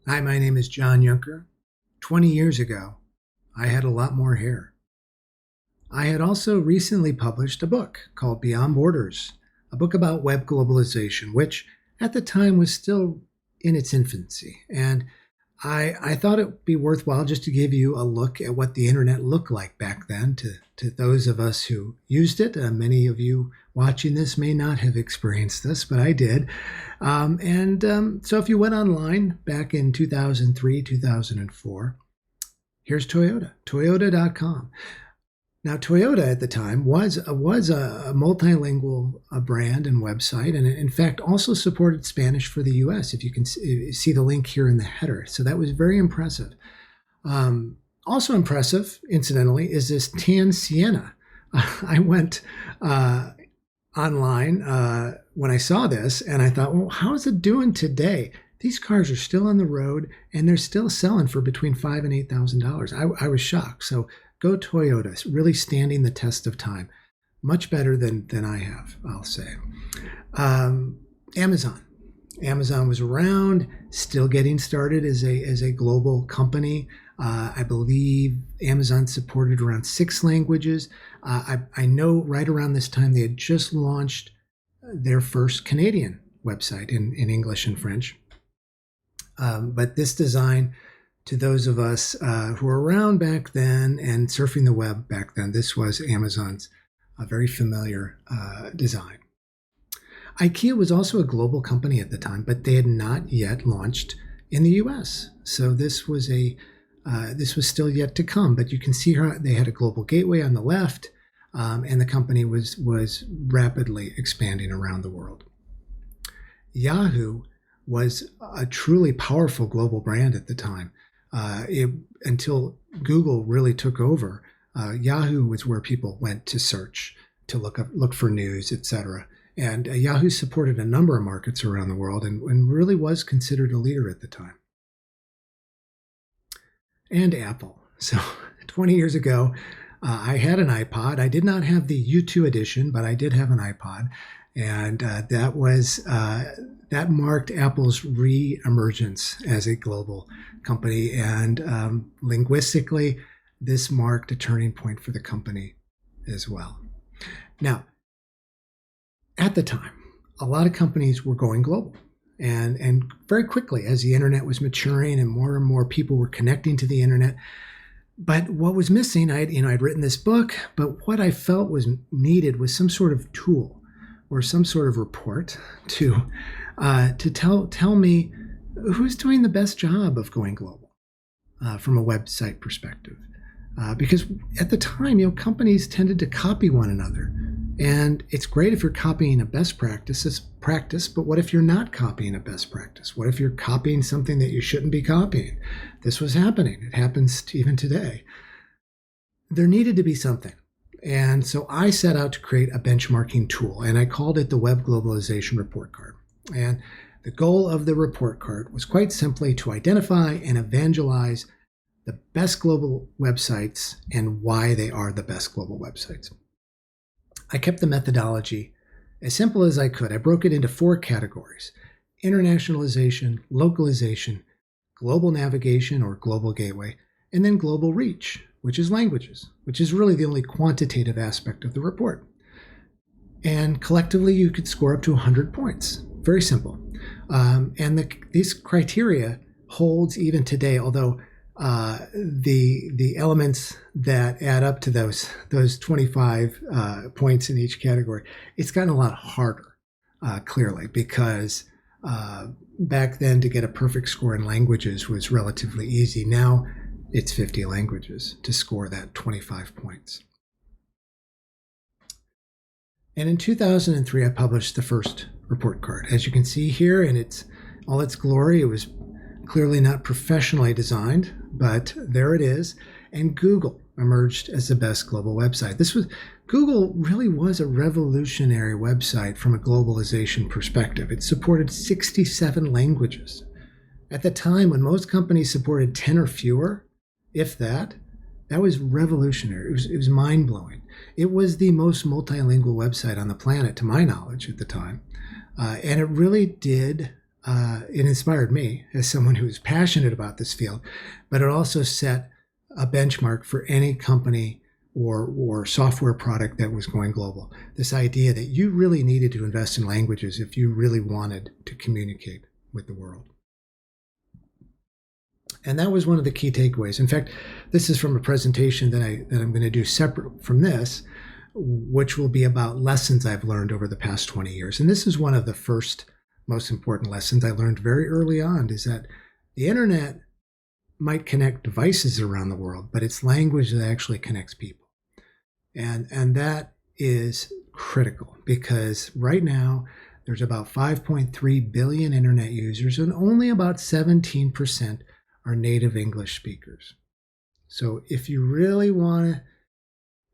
Hi, my name is John Yunker. 20 years ago, I had a lot more hair. I had also recently published a book called Beyond Borders, a book about web globalization, which at the time was still in its infancy. And I thought it would be worthwhile just to give you a look at what the internet looked like back then to those of us who used it. Many of you watching this may not have experienced this, but I did. So if you went online back in 2003, 2004, here's Toyota, toyota.com. Now, Toyota at the time was a multilingual brand and website, and in fact also supported Spanish for the U.S. If you can see the link here in the header, so that was very impressive. Also impressive, incidentally, is this tan Sienna. I went online when I saw this, and I thought, well, how is it doing today? These cars are still on the road, and they're still selling for between $5,000 and $8,000. I was shocked. So go Toyota, really standing the test of time. Much better than I have, I'll say. Amazon. Amazon was around, still getting started as a global company. I believe Amazon supported around 6 languages. I know right around this time they had just launched their first Canadian website in English and French. But this design, to those of us who were around back then and surfing the web back then, this was Amazon's very familiar design. IKEA was also a global company at the time, but they had not yet launched in the US. So this was still yet to come. But you can see how they had a global gateway on the left, and the company was rapidly expanding around the world. Yahoo was a truly powerful global brand at the time. Until Google really took over, Yahoo was where people went to search, to look for news, etc. And Yahoo supported a number of markets around the world and really was considered a leader at the time. And Apple. So 20 years ago, I had an iPod. I did not have the U2 edition, but I did have an iPod. And that marked Apple's re-emergence as a global company. And linguistically, this marked a turning point for the company as well. Now, at the time, a lot of companies were going global. And very quickly, as the internet was maturing and more people were connecting to the internet. But what was missing, I'd written this book, but what I felt was needed was some sort of tool or some sort of report to tell me who's doing the best job of going global from a website perspective. Because at the time, companies tended to copy one another. And it's great if you're copying a best practice, but what if you're not copying a best practice? What if you're copying something that you shouldn't be copying? This was happening. It happens even today. There needed to be something. And so I set out to create a benchmarking tool, and I called it the Web Globalization Report Card. And the goal of the report card was quite simply to identify and evangelize the best global websites and why they are the best global websites. I kept the methodology as simple as I could. I broke it into 4 categories: internationalization, localization, global navigation or global gateway, and then global reach, which is languages, which is really the only quantitative aspect of the report. And collectively, you could score up to 100 points. Very simple. These criteria holds even today, although the elements that add up to those 25 points in each category, it's gotten a lot harder, clearly, because back then to get a perfect score in languages was relatively easy. Now it's 50 languages to score that 25 points. And in 2003, I published the first report card. As you can see here in all its glory, it was clearly not professionally designed, but there it is. And Google emerged as the best global website. Google really was a revolutionary website from a globalization perspective. It supported 67 languages. At the time when most companies supported 10 or fewer, if that was revolutionary. It was mind-blowing. It was the most multilingual website on the planet, to my knowledge, at the time. And it really did it inspired me as someone who's passionate about this field, but it also set a benchmark for any company or software product that was going global. This idea that you really needed to invest in languages if you really wanted to communicate with the world. And that was one of the key takeaways. In fact, this is from a presentation that I'm going to do separate from this, which will be about lessons I've learned over the past 20 years. And this is one of the first most important lessons I learned very early on, is that the internet might connect devices around the world, but it's language that actually connects people. And that is critical, because right now there's about 5.3 billion internet users and only about 17% are native English speakers. So if you really want to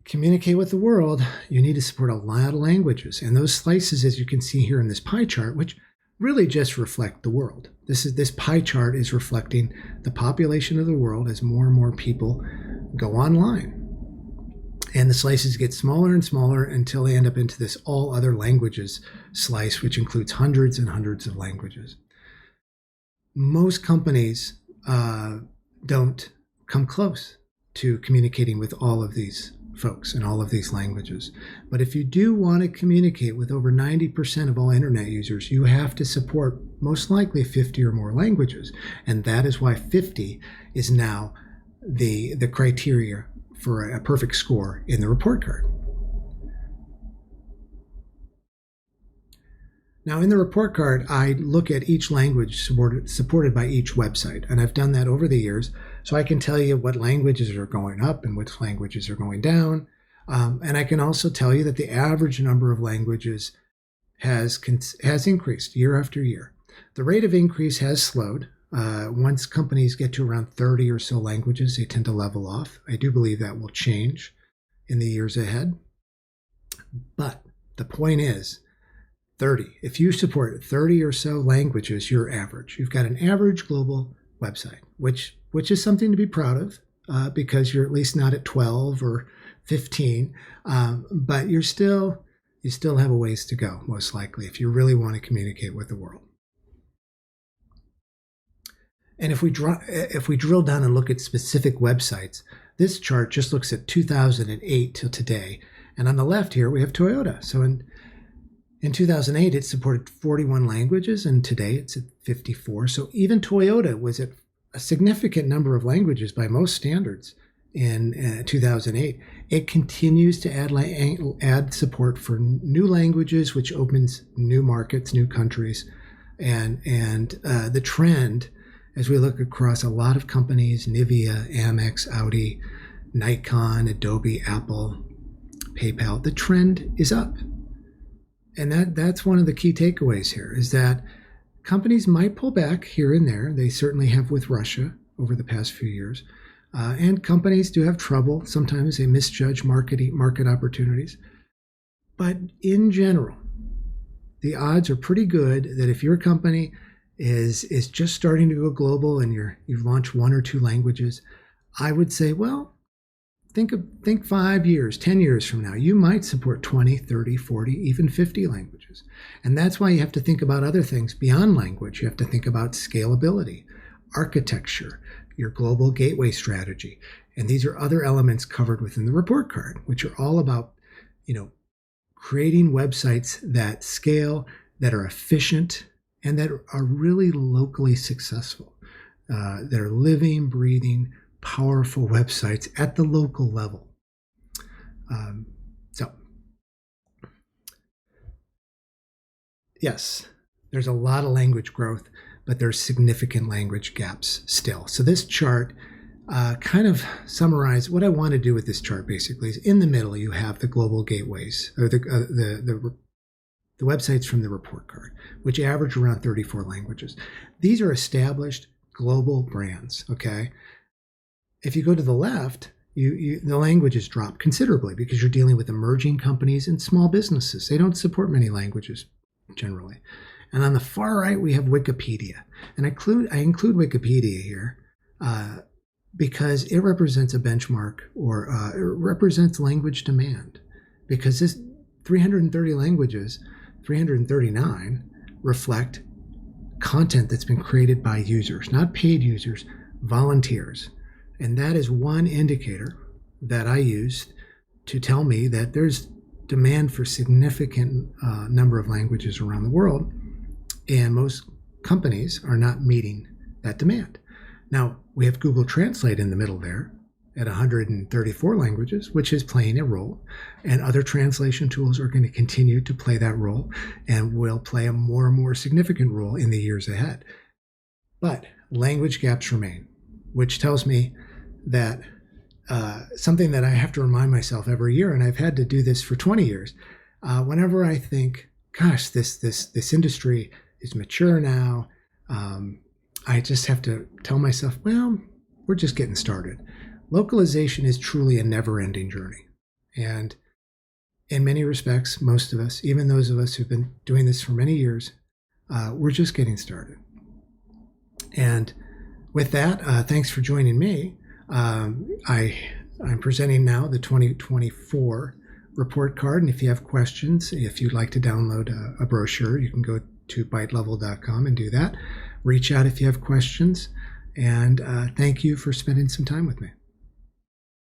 communicate with the world, you need to support a lot of languages. And those slices, as you can see here in this pie chart, which really just reflect the world. This pie chart is reflecting the population of the world as more and more people go online. And the slices get smaller and smaller until they end up into this all other languages slice, which includes hundreds and hundreds of languages. Most companies don't come close to communicating with all of these folks in all of these languages. But if you do want to communicate with over 90% of all internet users, you have to support most likely 50 or more languages. And that is why 50 is now the criteria for a perfect score in the report card. Now, in the report card, I look at each language supported by each website, and I've done that over the years, so I can tell you what languages are going up and which languages are going down, and I can also tell you that the average number of languages has increased year after year. The rate of increase has slowed. Once companies get to around 30 or so languages, they tend to level off. I do believe that will change in the years ahead, but the point is, 30. If you support 30 or so languages, you're average. You've got an average global website, which is something to be proud of, because you're at least not at 12 or 15, but you still have a ways to go, most likely, if you really want to communicate with the world. And if we drill down and look at specific websites, this chart just looks at 2008 till today. And on the left here, we have Toyota. So in 2008, it supported 41 languages, and today it's at 54. So even Toyota was at a significant number of languages by most standards in 2008. It continues to add support for new languages, which opens new markets, new countries. And the trend, as we look across a lot of companies, Nivea, Amex, Audi, Nikon, Adobe, Apple, PayPal, the trend is up. And that's one of the key takeaways here, is that companies might pull back here and there. They certainly have with Russia over the past few years. And companies do have trouble. Sometimes they misjudge market opportunities. But in general, the odds are pretty good that if your company is just starting to go global and you've launched 1 or 2 languages, I would say, well, think 5 years, 10 years from now, you might support 20, 30, 40, even 50 languages. And that's why you have to think about other things beyond language. You have to think about scalability, architecture, your global gateway strategy. And these are other elements covered within the report card, which are all about, creating websites that scale, that are efficient, and that are really locally successful, that are living, breathing, powerful websites at the local level. So, yes, there's a lot of language growth, but there's significant language gaps still. So this chart kind of summarizes what I want to do with this chart. Basically, is in the middle you have the global gateways, or the websites from the report card, which average around 34 languages. These are established global brands. Okay. If you go to the left, the languages drop considerably because you're dealing with emerging companies and small businesses. They don't support many languages generally. And on the far right, we have Wikipedia. And I include Wikipedia here because it represents a benchmark, or it represents language demand. Because this 330 languages, 339 reflect content that's been created by users, not paid users, volunteers. And that is one indicator that I use to tell me that there's demand for significant number of languages around the world, and most companies are not meeting that demand. Now, we have Google Translate in the middle there at 134 languages, which is playing a role, and other translation tools are going to continue to play that role and will play a more and more significant role in the years ahead. But language gaps remain, which tells me that something that I have to remind myself every year, and I've had to do this for 20 years, whenever I think, gosh, this industry is mature now, I just have to tell myself, well, we're just getting started. Localization is truly a never-ending journey. And in many respects, most of us, even those of us who've been doing this for many years, we're just getting started. And with that, thanks for joining me. I'm presenting now the 2024 report card. And if you have questions, if you'd like to download a brochure, you can go to bytelevel.com and do that. Reach out if you have questions. And thank you for spending some time with me.